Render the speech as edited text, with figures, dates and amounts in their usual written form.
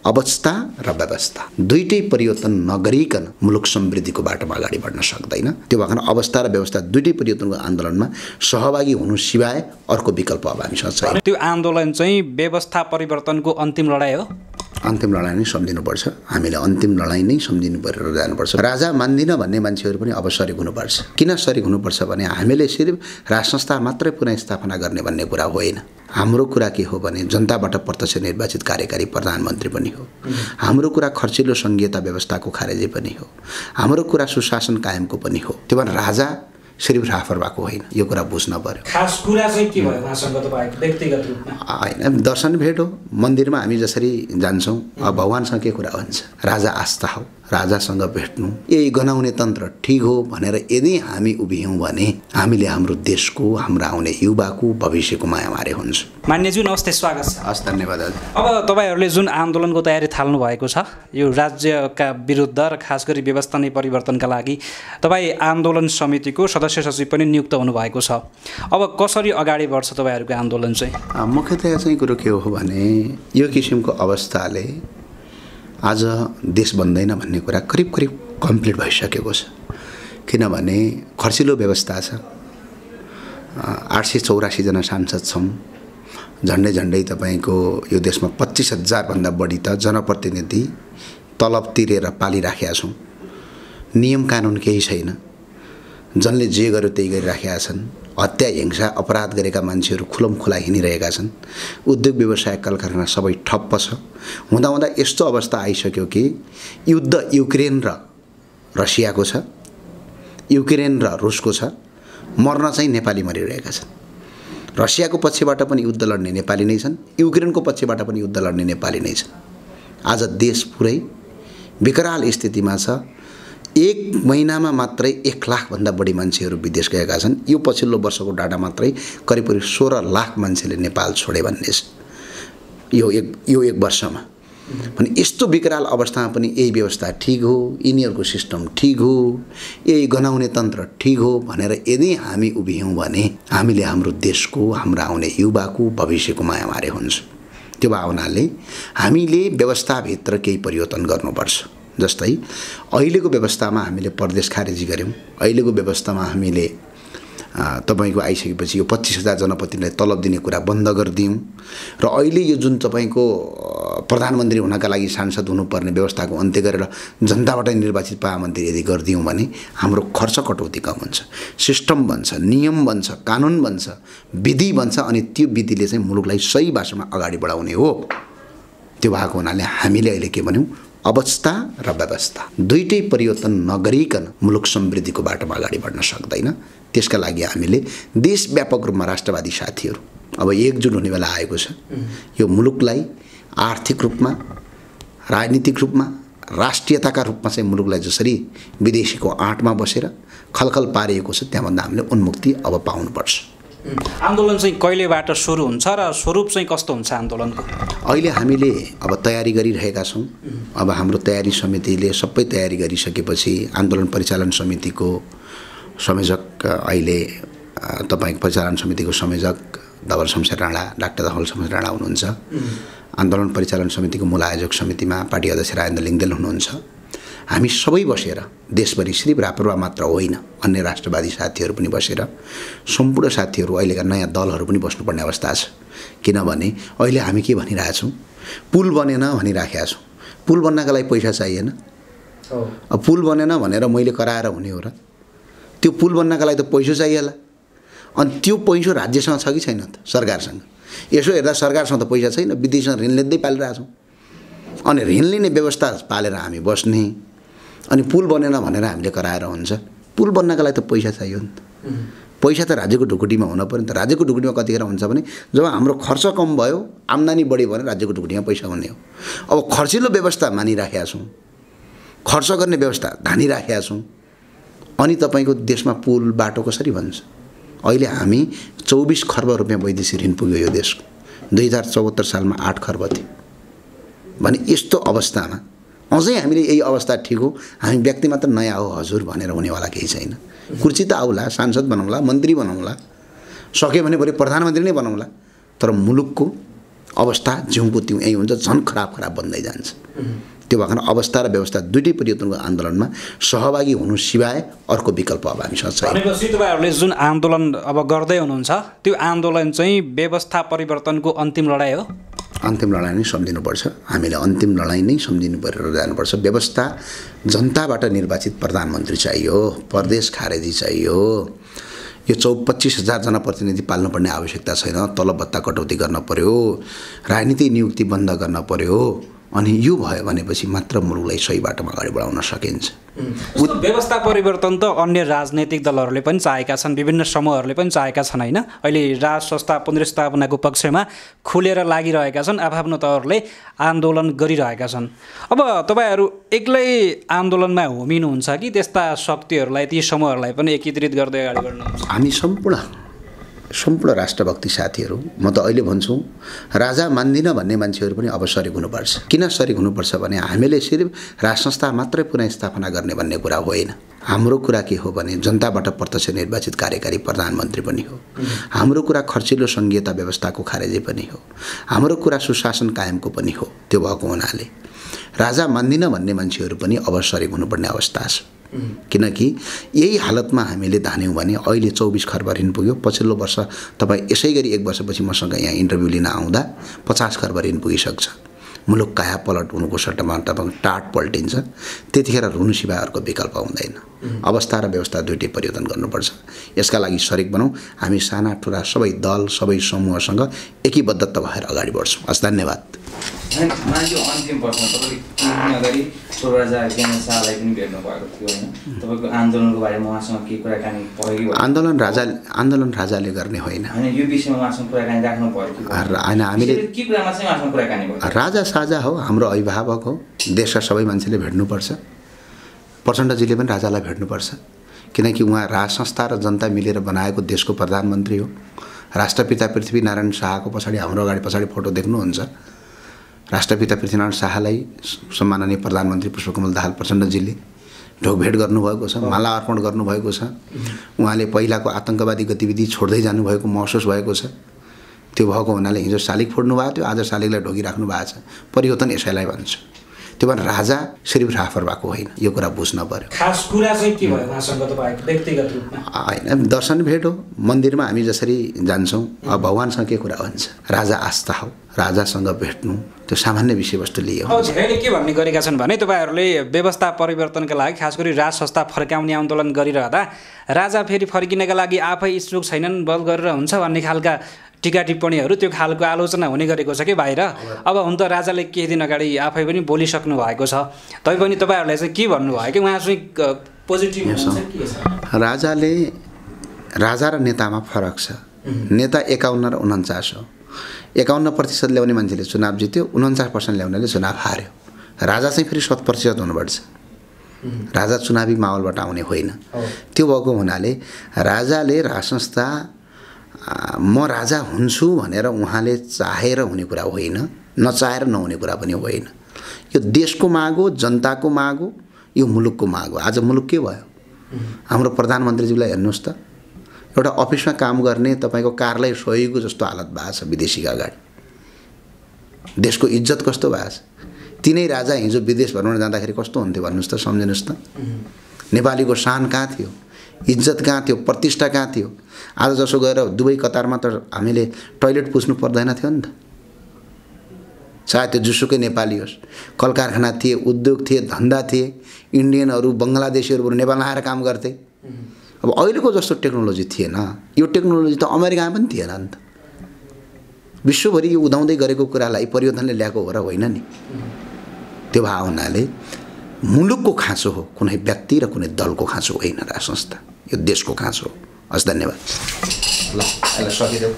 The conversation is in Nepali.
अवस्था र व्यवस्था दुईटै परिवर्तन नगरिकन मुलुक समृद्धिको बाटोमा अगाडि बढ्न सक्दैन। त्यो भएर अवस्था र व्यवस्था दुईटै परिवर्तनको आन्दोलनमा सहभागी हुनु सिवाय अर्को विकल्प अब हामीसँग छैन। त्यो आन्दोलन चाहिँ व्यवस्था परिवर्तनको अन्तिम लडाई हो। अन्तिम लडाई नै सम्झिनुपर्छ। हामीले अन्तिम लडाई नै सम्झिनु परेर जानुपर्छ। राजा मान्दिन भन्ने मान्छेहरू पनि अब सरिक हुनुपर्छ। किन सरिक हुनुपर्छ भने हामीले सिर्फ राज संस्था मात्रै पुनर्स्थापना गर्ने भन्ने कुरा होइन। हाम्रो कुरा के हो भने जनताबाट प्रत्यक्ष निर्वाचित कार्यकारी प्रधानमन्त्री पनि हो। हाम्रो कुरा खर्चिलो संघीयता व्यवस्थाको खारेजी पनि हो। हाम्रो कुरा सुशासन कायमको पनि हो। त्यो भएर राजा सिर्फ राफर भएको होइन, यो कुरा बुझ्न पर्यो। खास कुरा चाहिँ के भयो उहाँसँग तपाईको व्यक्तिगत रूपमा? होइन, दर्शन भेट हो। मन्दिरमा हामी जसरी जान्छौँ अब भगवान्सँग के कुरा हुन्छ? राजा आस्था हो। राजासँग भेट्नु यही गनाउने तन्त्र ठिक हो भनेर यदि हामी उभियौँ भने हामीले हाम्रो देशको, हाम्रो आउने युवाको भविष्यको माया मारे हुन्छ। मान्यज्यू नमस्ते, स्वागत छ। हस्, धन्यवाद। अब तपाईँहरूले जुन आन्दोलनको तयारी थाल्नु भएको छ यो राज्यका विरुद्ध र खास गरी व्यवस्था नै परिवर्तनका लागि तपाईँ आन्दोलन समितिको सदस्य सचिव पनि नियुक्त हुनुभएको छ। अब कसरी अगाडि बढ्छ तपाईँहरूको आन्दोलन चाहिँ? मुख्यतया चाहिँ कुरो के हो भने यो किसिमको अवस्थाले आज देश बन्दैन भन्ने कुरा करिब करिब कम्प्लिट भइसकेको छ। किनभने खर्चिलो व्यवस्था छ। 884 जना सांसद छौँ। झन्डै तपाईँको यो देशमा 25,000 भन्दा बढी त जनप्रतिनिधि तलब तिरेर पालिराखेका छौँ। नियम कानुन केही छैन। जनले जे गर्यो त्यही गरिराखेका छन्। हत्या हिंसा अपराध गरेका मान्छेहरू खुलमखुला हिँडिरहेका छन्। उद्योग व्यवसाय कलकारखाना सबै ठप्प छ। हुँदा यस्तो अवस्था आइसक्यो कि युद्ध युक्रेन र रसियाको छ, युक्रेन र रुसको छ। मर्न चाहिँ नेपाली मरिरहेका छन्। रसियाको पक्षबाट पनि युद्ध लड्ने नेपाली नै छन्, युक्रेनको पक्षबाट पनि युद्ध लड्ने नेपाली नै छन्। आज देश पुरै विकराल स्थितिमा छ। एक महिनामा मात्रै 1 लाख भन्दा बढी मान्छेहरू विदेश गएका छन्। यो पछिल्लो वर्षको डाटा मात्रै करिब 16 लाख मान्छेले नेपाल छोडे भन्ने छ यो एक वर्षमा। भने यस्तो विकराल अवस्थामा पनि यही व्यवस्था ठिक हो, यिनीहरूको सिस्टम ठिक हो, यही गनाउने तन्त्र ठिक हो भनेर यदि हामी उभियौँ भने हामीले हाम्रो देशको, हाम्रो आउने युवाको भविष्यको माया मारे हुन्छ। त्यो भावनाले हामीले व्यवस्थाभित्र केही परिवर्तन गर्नुपर्छ। जस्तै अहिलेको व्यवस्थामा हामीले परदेश खारेजी गऱ्यौँ। अहिलेको व्यवस्थामा हामीले तपाईँको आइसकेपछि यो 25,000 जनप्रतिनिधिलाई तलब दिने कुरा बन्द गरिदियौँ र अहिले यो जुन तपाईँको प्रधानमन्त्री हुनका लागि सांसद हुनुपर्ने व्यवस्थाको अन्त्य गरेर जनताबाट निर्वाचित प्रधानमन्त्री यदि गरिदियौँ भने हाम्रो खर्च कटौती कम हुन्छ, सिस्टम बन्छ, नियम बन्छ, कानुन बन्छ, विधि बन्छ अनि त्यो विधिले चाहिँ मुलुकलाई सही बाटोमा अगाडि बढाउने हो। त्यो भएको हुनाले हामीले अहिले के भन्यौँ? अवस्था र व्यवस्था दुईटै परिवर्तन नगरिकन मुलुक समृद्धिको बाटोमा अगाडि बढ्न सक्दैन। त्यसका लागि हामीले देशव्यापक रूपमा राष्ट्रवादी साथीहरू अब एकजुट हुने बेला आएको छ। यो मुलुकलाई आर्थिक रूपमा, राजनीतिक रूपमा, राष्ट्रियताका रूपमा चाहिँ मुलुकलाई जसरी विदेशीको आँटमा बसेर खलखल पारिएको छ त्यहाँभन्दा हामीले उन्मुक्ति अब पाउनुपर्छ। आन्दोलन चाहिँ कहिलेबाट सुरु हुन्छ र स्वरूप चाहिँ कस्तो हुन्छ आन्दोलनको? अहिले हामीले अब तयारी गरिरहेका छौँ। अब हाम्रो तयारी समितिले सबै तयारी गरिसकेपछि आन्दोलन परिचालन समितिको संयोजक अहिले तपाईँको परिचालन समितिको संयोजक धवल शमशेर राणा, डाक्टर धवल शमशेर राणा हुनुहुन्छ। आन्दोलन परिचालन समितिको मूल आयोजक समितिमा पार्टी अध्यक्ष राजेन्द्र लिङ्गदेल हुनुहुन्छ। हामी सबै बसेर देशभरि सिर्फ राप्रपा मात्र होइन, अन्य राष्ट्रवादी साथीहरू पनि बसेर सम्पूर्ण साथीहरू अहिलेका नयाँ दलहरू पनि बस्नुपर्ने अवस्था छ। किनभने अहिले हामी के भनिरहेछौँ? पुल बनेन भनिराखेका छौँ। पुल बन्नका लागि पैसा चाहिएन। अब पुल बनेन भनेर मैले कराएर हुने हो र? त्यो पुल बन्नका लागि त पैसा चाहिएला। अनि त्यो पैसा राज्यसँग छ कि छैन त? सरकारसँग। यसो हेर्दा सरकारसँग त पैसा छैन, विदेशसँग ऋण लिँदै पालिरहेछौँ। अनि ऋण लिने व्यवस्था पालेर हामी बस्ने, अनि पुल बनेन भनेर हामीले कराएर हुन्छ? पुल बन्नका लागि त पैसा चाहियो नि त। पैसा त राज्यको ढुकुटीमा हुन पर्यो नि त। राज्यको ढुकुटीमा कतिखेर हुन्छ भने जब हाम्रो खर्च कम भयो, आम्दानी बढी भने राज्यको ढुकुटीमा पैसा हुने हो। अब खर्चिलो व्यवस्था मानिराखेका छौँ, खर्च गर्ने व्यवस्था धानिराखेका छौँ, अनि तपाईँको देशमा पुल बाटो कसरी भन्छ? अहिले हामी 24 खर्ब रुपियाँ वैदेशिक ऋण पुग्यो यो देशको। 2074 सालमा 8 खर्ब थियो भने यस्तो अवस्थामा अझै हामीले यही अवस्था ठिक हो, हामी व्यक्ति मात्र नयाँ हो हजुर भनेर हुनेवाला केही छैन। कुर्सी त आउला, सांसद बनाउला, मन्त्री बनाउला, सक्यो भने भोलि प्रधानमन्त्री नै बनाउला, तर मुलुकको अवस्था जिउँको त्यौँ यही हुन्छ, झन् खराब बन्दै जान्छ। त्यो भएर अवस्था र व्यवस्था दुईटै परिवर्तनको आन्दोलनमा सहभागी हुनु सिवाय अर्को विकल्प अब हामीसँग छैन। भनेपछि तपाईँहरूले जुन आन्दोलन अब गर्दै हुनुहुन्छ त्यो आन्दोलन चाहिँ व्यवस्था परिवर्तनको अन्तिम लडाइँ हो? अन्तिम लडाइँ नै सम्झिनुपर्छ, हामीले अन्तिम लडाइँ नै सम्झिनु परेर जानुपर्छ। व्यवस्था जनताबाट निर्वाचित प्रधानमन्त्री चाहियो, प्रदेश खारेजी चाहियो, यो 25,000 जनप्रतिनिधि पाल्नुपर्ने आवश्यकता छैन, तलब भत्ता कटौती गर्न पर्यो, राजनीतिक नियुक्ति बन्द गर्न पर्यो। अनि यो भयो भनेपछि मात्र मुलुकलाई सही बाटोमा अगाडि बढाउन सकिन्छ। व्यवस्था परिवर्तन त अन्य राजनैतिक दलहरूले पनि चाहेका छन्, विभिन्न समूहहरूले पनि चाहेका छन् होइन? अहिले राज संस्था पुनर्स्थापनाको पक्षमा खुलेर लागिरहेका छन्, आफ्नो तवरले आन्दोलन गरिरहेका छन्। अब तपाईँहरू एक्लै आन्दोलनमा होमिनुहुन्छ कि त्यस्ता शक्तिहरूलाई, ती समूहहरूलाई पनि एकीकृत गर्दै अगाडि बढ्नुहुन्छ? हामी सम्पूर्ण राष्ट्रभक्ति साथीहरू, म त अहिले भन्छु राजा मान्दिनँ भन्ने मान्छेहरू पनि अब सरिक हुनुपर्छ। किन सरिक हुनुपर्छ भने हामीले सिर्फ राज संस्था मात्रै पुनर्स्थापना गर्ने भन्ने कुरा होइन। हाम्रो कुरा के हो भने जनताबाट प्रत्यक्ष निर्वाचित कार्यकारी प्रधानमन्त्री पनि हो, हाम्रो कुरा खर्चिलो सङ्घीयता व्यवस्थाको खारेजी पनि हो, हाम्रो कुरा सुशासन कायमको पनि हो। त्यो भएको हुनाले राजा मान्दिनँ भन्ने मान्छेहरू पनि अब सरिक हुनुपर्ने अवस्था छ। किनकि यही हालतमा हामीले धान्यौँ भने अहिले 24 खर्ब ऋण पुग्यो। पछिल्लो वर्ष तपाईँ यसै गरी 1 वर्षपछि मसँग यहाँ इन्टरभ्यू लिन आउँदा 50 खर्ब ऋण पुगिसक्छ। मुलुक काया पलट हुनुको सट्टामा तपाईँ टाट पल्टिन्छ। त्यतिखेर रुनु सिवाय अर्को विकल्प हुँदैन। अवस्था र व्यवस्था दुईटै परिवर्तन गर्नुपर्छ। यसका लागि सरिक बनाउँ। हामी साना ठुला सबै दल, सबै समूहसँग एकीबद्धता भएर अगाडि बढ्छौँ। हस्, धन्यवाद। अन्तिम प्रश्न, तपाईँले अगाडि स्वराजा ज्ञान शाहलाई पनि भेट्नु भएको थियो होइन? तपाईँको आन्दोलनको बारेमा उहाँसँग के कुराकानी भयो कि? आन्दोलन राजाले गर्ने होइन, यो विषयमा उहाँसँग कुराकानी राख्नु पर्यो कि होइन? हामीले के कुरामा चाहिँ उहाँसँग कुराकानी भयो? राजा साझा हो, हाम्रो अभिभावक हो, देशका सबै मान्छेले भेट्नुपर्छ। प्रचण्डजीले पनि राजालाई भेट्नुपर्छ, किनकि उहाँ राज संस्था र जनता मिलेर बनाएको देशको प्रधानमन्त्री हो। राष्ट्रपिता पृथ्वीनारायण शाहको पछाडि, हाम्रो अगाडि पछाडि फोटो देख्नुहुन्छ। राष्ट्रपिता पृथ्वीनारायण शाहलाई सम्माननीय प्रधानमन्त्री पुष्पकमल दाहाल प्रचण्डजीले ढोकभेट गर्नुभएको छ, माला अर्पण गर्नुभएको छ। उहाँले पहिलाको आतङ्कवादी गतिविधि छोड्दै जानुभएको महसुस भएको छ। त्यो भएको हुनाले हिजो शालिग फोड्नु भएको थियो, आज शालिगलाई ढोकिराख्नु भएको छ। परिवर्तन यसैलाई भन्छ। त्यो भएर राजा सिर्फ राफर भएको होइन, यो कुरा बुझ्न पर्यो। खास कुरा चाहिँ के भयो उहाँसँग तपाईँको व्यक्तिगत रूपमा? होइन, दर्शन भेट हो। मन्दिरमा हामी जसरी जान्छौँ, अब भगवान्सँग के कुरा हुन्छ? राजा आस्था हो, राजासँग भेट्नु त्यो सामान्य विषयवस्तु लियो। धेरैले के भन्ने गरेका छन् भने तपाईँहरूले व्यवस्था परिवर्तनका लागि खास गरी राज संस्था फर्काउने आन्दोलन गरिरहँदा राजा फेरि फर्किनका लागि आफै इच्छुक छैनन्, बल गरेर हुन्छ भन्ने खालका टिका टिप्पणीहरू, त्यो खालको आलोचना हुने गरेको छ कि बाहिर। अब हुन त राजाले केही दिन अगाडि आफै पनि बोलिसक्नु भएको छ, तैपनि तपाईँहरूलाई चाहिँ के भन्नुभयो कि उहाँ चाहिँ पोजिटिभ हुनुहुन्छ? राजा र नेतामा फरक छ। नेता 51 र 49 हो। 51% ल्याउने मान्छेले चुनाव जित्यो, 49% ल्याउनेले चुनाव हार्यो। राजा चाहिँ फेरि 100% हुनुपर्छ। राजा चुनावी माहौलबाट आउने होइन। त्यो भएको हुनाले राजाले राज संस्था म राजा हुन्छु भनेर उहाँले चाहेर हुने कुरा होइन, नचाहेर नहुने कुरा पनि होइन। यो देशको माग हो, जनताको माग हो, यो मुलुकको माग हो। आज मुलुक के भयो? हाम्रो प्रधानमन्त्रीज्यूलाई हेर्नुहोस् त, एउटा अफिसमा काम गर्ने तपाईँको कार्यालय सहयोगीको जस्तो हालत भएको छ विदेशीका अगाडि। देशको इज्जत कस्तो भएको छ? तिनै राजा हिजो विदेश भ्रमण जाँदाखेरि कस्तो हुन्थ्यो भन्नुहोस् त, सम्झिनुहोस् त। नेपालीको शान कहाँ थियो? इज्जत कहाँ थियो? प्रतिष्ठा कहाँ थियो? आज जसो गएर दुवै कतारमा त हामीले टोयलेट पुस्नु पर्दैन थियो नि त। चाहे त्यो जुसुकै नेपाली होस्, कल कारखाना थिए, उद्योग थिए, धन्दा थिए, इन्डियनहरू बङ्गलादेशीहरू नेपालमा आएर काम गर्थे। अब अहिलेको जस्तो टेक्नोलोजी थिएन। यो टेक्नोलोजी त अमेरिकामा पनि थिएन नि त। विश्वभरि यो उदाउँदै गरेको कुरालाई परिवर्तनले ल्याएको हो र होइन नि? त्यो भए हुनाले मुलुकको खाँचो हो, कुनै व्यक्ति र कुनै दलको खाँचो होइन। राज संस्था यो देशको खाँचो हो। हस्, धन्यवाद। ल, अहिले सकिदेऊ।